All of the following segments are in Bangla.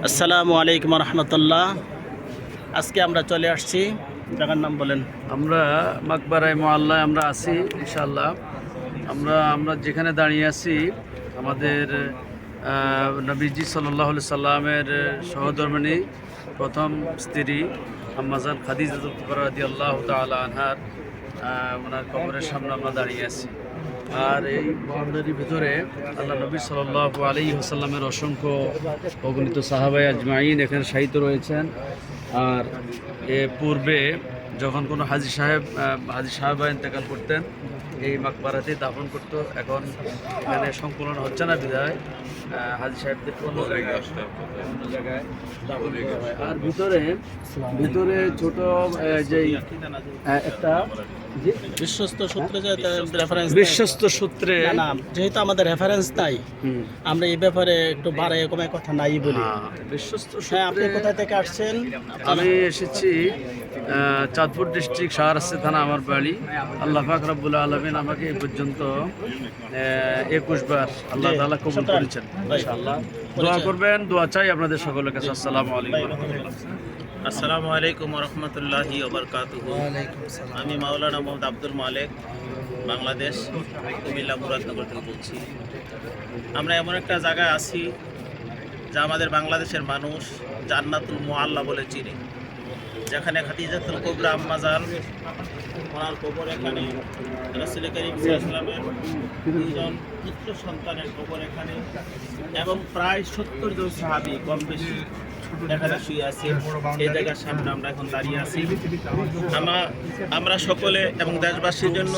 আসসালামু আলাইকুম রহমতুল্লাহ। আজকে আমরা চলে আসছি, জায়গার নাম বলেন। আমরা মাকবারায় মোয়াল্লায় আমরা আছি ইনশাআল্লাহ। আমরা যেখানে দাঁড়িয়ে আছি আমাদের নবীজি সাল্লাল্লাহু আলাইহি সাল্লামের সহধর্মিণী প্রথম স্ত্রী আম্মাজান খাদিজা রাদিয়াল্লাহু তাআলা আনহার ওনার কবরের সামনে আমরা দাঁড়িয়ে আছি। আর এই বাউন্ডারির ভিতরে আল্লাহ নবী সাল্লাল্লাহু আলাইহি ওয়াসাল্লামের অসংখ্য অগণিত সাহাবায়ে আজমাইন এখানে শায়িত রয়েছেন। আর পূর্বে যখন কোনো হাজী সাহেবা ইন্তেকাল করতেন এই মাকবারাতেই দাফন করতো। এখন এখানে সংকলন হচ্ছে না বিধায় হাজী সাহেবদের অন্য জায়গায় দাফন করা হয়। আর ভিতরে ছোট যে একটা বিশ্বস্ত সূত্রে যেহেতু আমাদের রেফারেন্স নাই, আমরা এই ব্যাপারে একটু বাড়ে কমে কথা নাই বলি। বিশ্বস্ত আপনি কোথা থেকে আসছেন? আমি এসেছি চাঁদপুর ডিস্ট্রিক্ট শাহরাস্তি থানা আমার বাড়ি। আল্লাহ পাক রব্বুল আলামিন আমাকে এই পর্যন্ত 21 বার আল্লাহ তাআলা কবুল করেছেন। ইনশাআল্লাহ দোয়া করবেন, দোয়া চাই আপনাদের সকলের কাছে। আসসালামু আলাইকুম। আসসালামু আলাইকুম রহমতুল্লাহি ওয়া বারাকাতুহু। আমি মাওলানা মোহাম্মদ আব্দুল মালেক, বাংলাদেশ, কুমিল্লা মুরাদনগর থেকে বলছি। আমরা এমন একটা জায়গায় আছি যা আমাদের বাংলাদেশের মানুষ জান্নাতুল মুআল্লা বলে চিনে, যেখানে খাদিজাতুল কুবরা আম্মাজান ওনার কবর, এখানে রাসূল কারীম সাল্লাল্লাহু আলাইহি ওয়াসাল্লামের দুইজন পুত্র সন্তানের কবর এখানে, এবং প্রায় 70 জন সাহাবী কম বেশি এখানে শুয়ে আছে। এই জায়গার সামনে আমরা এখন দাঁড়িয়ে আছি। আমরা সকলে এবং দেশবাসীর জন্য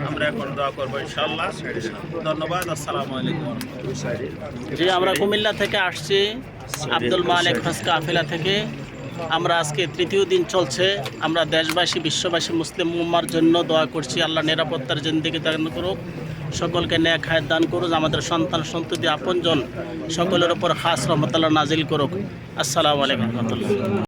আমরা এখন দোয়া করবো ইনশাআল্লাহ। ধন্যবাদ। আসসালামু আলাইকুম। জি, আমরা কুমিল্লা থেকে আসছি, আব্দুল মালেক হাজ কাফেলা থেকে। আমরা আজকে তৃতীয় দিন চলছে। আমরা দেশবাসী, বিশ্ববাসী, মুসলিম উম্মার জন্য দোয়া করছি। আল্লাহ নিরাপত্তার জিন্দেগি দান করুক, সকলকে নেক হায়াত দান করুক, আমাদের সন্তান সন্ততি আপনজন সকলের উপর খাস রহমতুল্লাহ নাজিল করুক। আসসালামু আলাইকুম রহমতুল্লাহ।